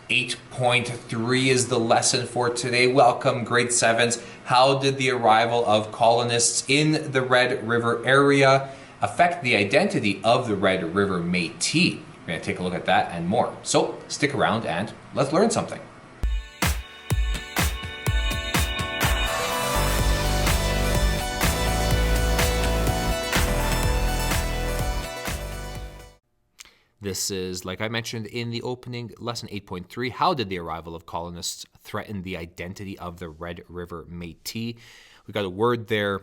8.3 is the lesson for today. Welcome, grade 7s. How did the arrival of colonists in the Red River area affect the identity of the Red River Métis? We're going to take a look at that and more. So stick around and let's learn something. This is, like I mentioned in the opening, lesson 8.3. How did the arrival of colonists threaten the identity of the Red River Métis? We got a word there,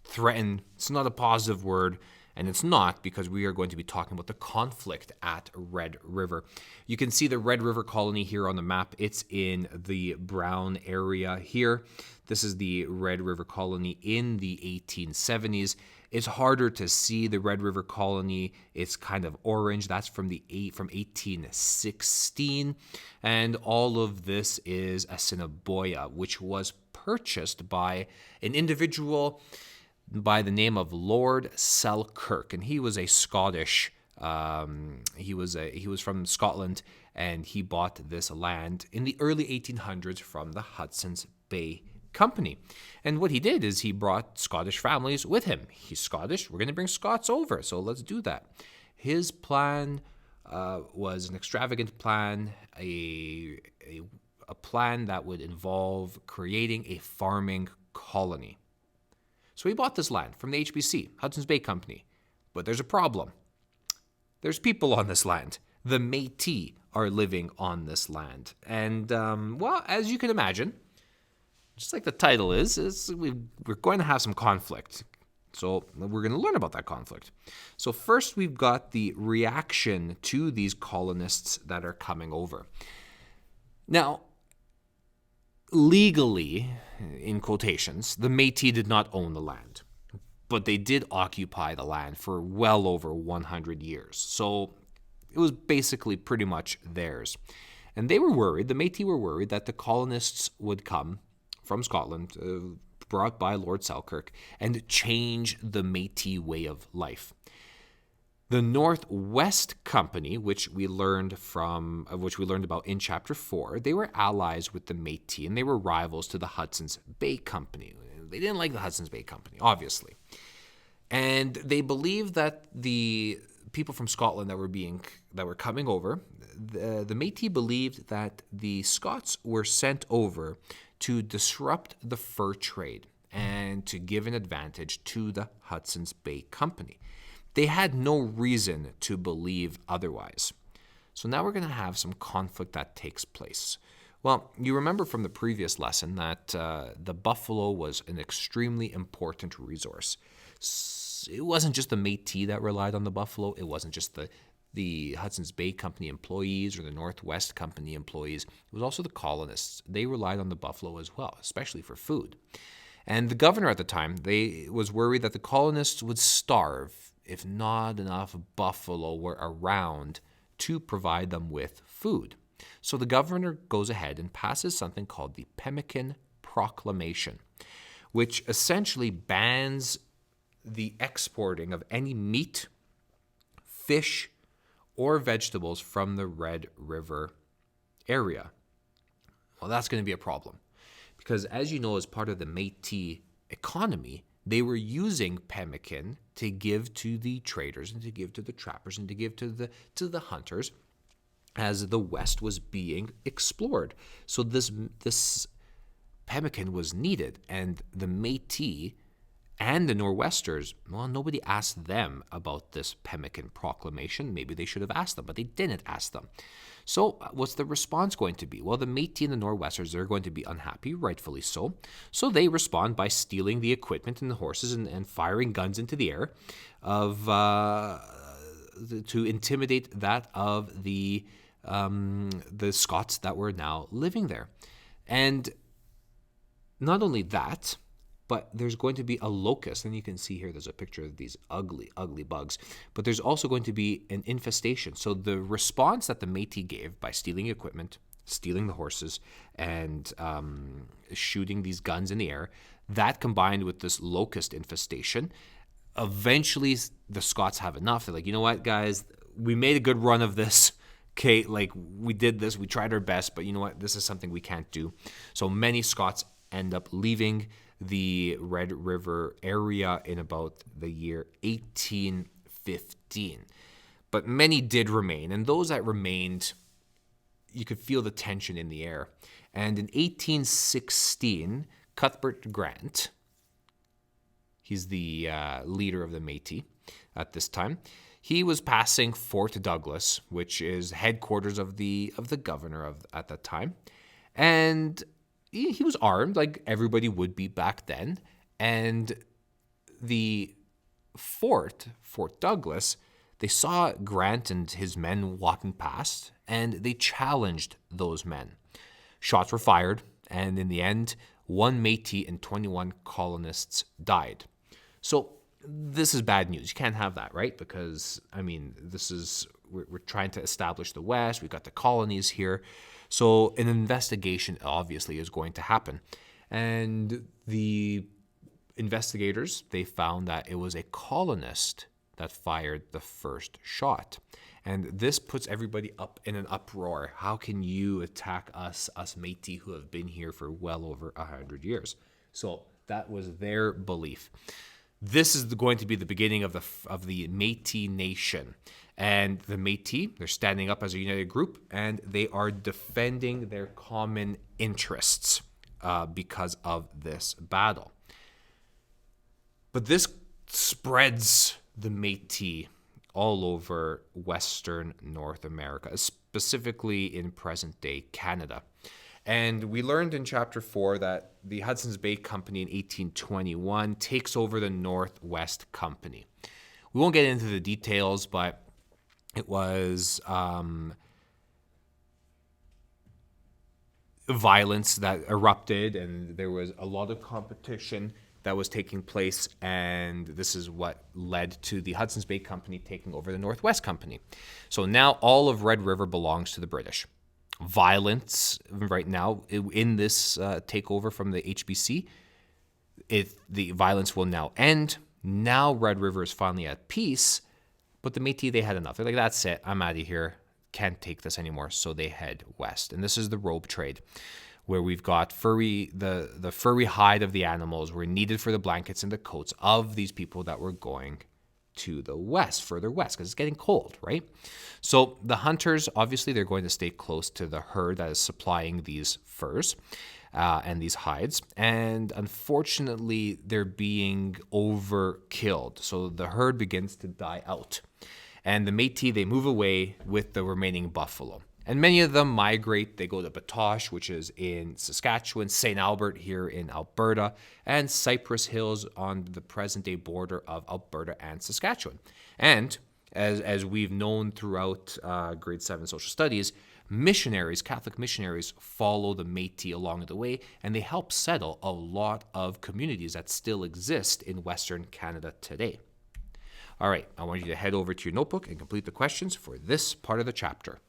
threaten. It's not a positive word, and it's not because we are going to be talking about the conflict at Red River. You can see the Red River colony here on the map. It's in the brown area here. This is the Red River colony in the 1870s. It's harder to see the Red River colony. It's kind of orange. That's from 1816. And all of this is Assiniboia, which was purchased by an individual by the name of Lord Selkirk, and he was a Scottish. He was from Scotland, and he bought this land in the early 1800s from the Hudson's Bay Company. And what he did is he brought Scottish families with him. He's Scottish. We're going to bring Scots over, so let's do that. His plan was an extravagant plan, a plan that would involve creating a farming colony. So he bought this land from the HBC, Hudson's Bay Company. But there's a problem. There's people on this land. The Métis are living on this land. And, well, as you can imagine, just like the title is we're going to have some conflict. So we're going to learn about that conflict. So first we've got the reaction to these colonists that are coming over. Now, legally, in quotations, the Métis did not own the land, but they did occupy the land for well over 100 years. So it was basically pretty much theirs. And they were worried, the Métis were worried that the colonists would come from Scotland, brought by Lord Selkirk, and change the Métis way of life. The Northwest Company, which we learned about in Chapter 4, they were allies with the Métis, and they were rivals to the Hudson's Bay Company. They didn't like the Hudson's Bay Company, obviously. And they believed that the people from Scotland that were coming over, the Métis believed that the Scots were sent over to disrupt the fur trade and to give an advantage to the Hudson's Bay Company. They had no reason to believe otherwise. So now we're going to have some conflict that takes place. Well, you remember from the previous lesson that the buffalo was an extremely important resource. It wasn't just the Métis that relied on the buffalo. It wasn't just the Hudson's Bay Company employees or the Northwest Company employees. It was also the colonists. They relied on the buffalo as well, especially for food. And the governor at the time, was worried that the colonists would starve if not enough buffalo were around to provide them with food. So the governor goes ahead and passes something called the Pemmican Proclamation, which essentially bans the exporting of any meat, fish, or vegetables from the Red River area. Well, that's going to be a problem because, as you know, as part of the Métis economy, they were using pemmican to give to the traders and to give to the trappers and to give to the hunters as the West was being explored. So this pemmican was needed, and the Métis and the Nor'westers, well, nobody asked them about this Pemmican Proclamation. Maybe they should have asked them, but they didn't ask them. So what's the response going to be? Well, the Métis and the Nor'westers are going to be unhappy, rightfully so. So they respond by stealing the equipment and the horses and firing guns into the air to intimidate that of the Scots that were now living there. And not only that, but there's going to be a locust, and you can see here there's a picture of these ugly, ugly bugs. But there's also going to be an infestation. So the response that the Métis gave by stealing equipment, stealing the horses, and shooting these guns in the air, that combined with this locust infestation, eventually the Scots have enough. They're like, you know what, guys, we made a good run of this. okay, like we did this, we tried our best, but you know what? This is something we can't do. So many Scots end up leaving the Red River area in about the year 1815. But many did remain, and those that remained, you could feel the tension in the air. And in 1816, Cuthbert Grant, he's the leader of the Metis at this time, he was passing Fort Douglas, which is headquarters of the governor at that time, and he was armed like everybody would be back then. And the Fort Douglas, they saw Grant and his men walking past, and they challenged those men. Shots were fired, and in the end, 1 Métis and 21 colonists died. So this is bad news. You can't have that, right? Because, I mean, we're trying to establish the West. We've got the colonies here. So an investigation obviously is going to happen. And the investigators, they found that it was a colonist that fired the first shot. And this puts everybody up in an uproar. How can you attack us Métis who have been here for well over 100 years? So that was their belief. This is going to be the beginning of the Métis nation. And the Métis, they're standing up as a united group, and they are defending their common interests because of this battle. But this spreads the Métis all over Western North America, specifically in present-day Canada. And we learned in Chapter 4 that the Hudson's Bay Company in 1821 takes over the Northwest Company. We won't get into the details, but it was violence that erupted, and there was a lot of competition that was taking place, and this is what led to the Hudson's Bay Company taking over the Northwest Company. So now all of Red River belongs to the British. Violence right now in this takeover from the HBC, the violence will now end. Now Red River is finally at peace, but the Métis, they had enough. They're like, that's it, I'm out of here, can't take this anymore, so they head west. And this is the robe trade, where we've got the furry hide of the animals were needed for the blankets and the coats of these people that were going to the west, further west, because it's getting cold, right? So the hunters, obviously, they're going to stay close to the herd that is supplying these furs and these hides. And unfortunately, they're being overkilled. So the herd begins to die out. And the Métis, they move away with the remaining buffalo. And many of them migrate. They go to Batoche, which is in Saskatchewan, St. Albert here in Alberta, and Cypress Hills on the present-day border of Alberta and Saskatchewan. And as we've known throughout grade 7 social studies, missionaries, Catholic missionaries, follow the Métis along the way, and they help settle a lot of communities that still exist in Western Canada today. All right, I want you to head over to your notebook and complete the questions for this part of the chapter.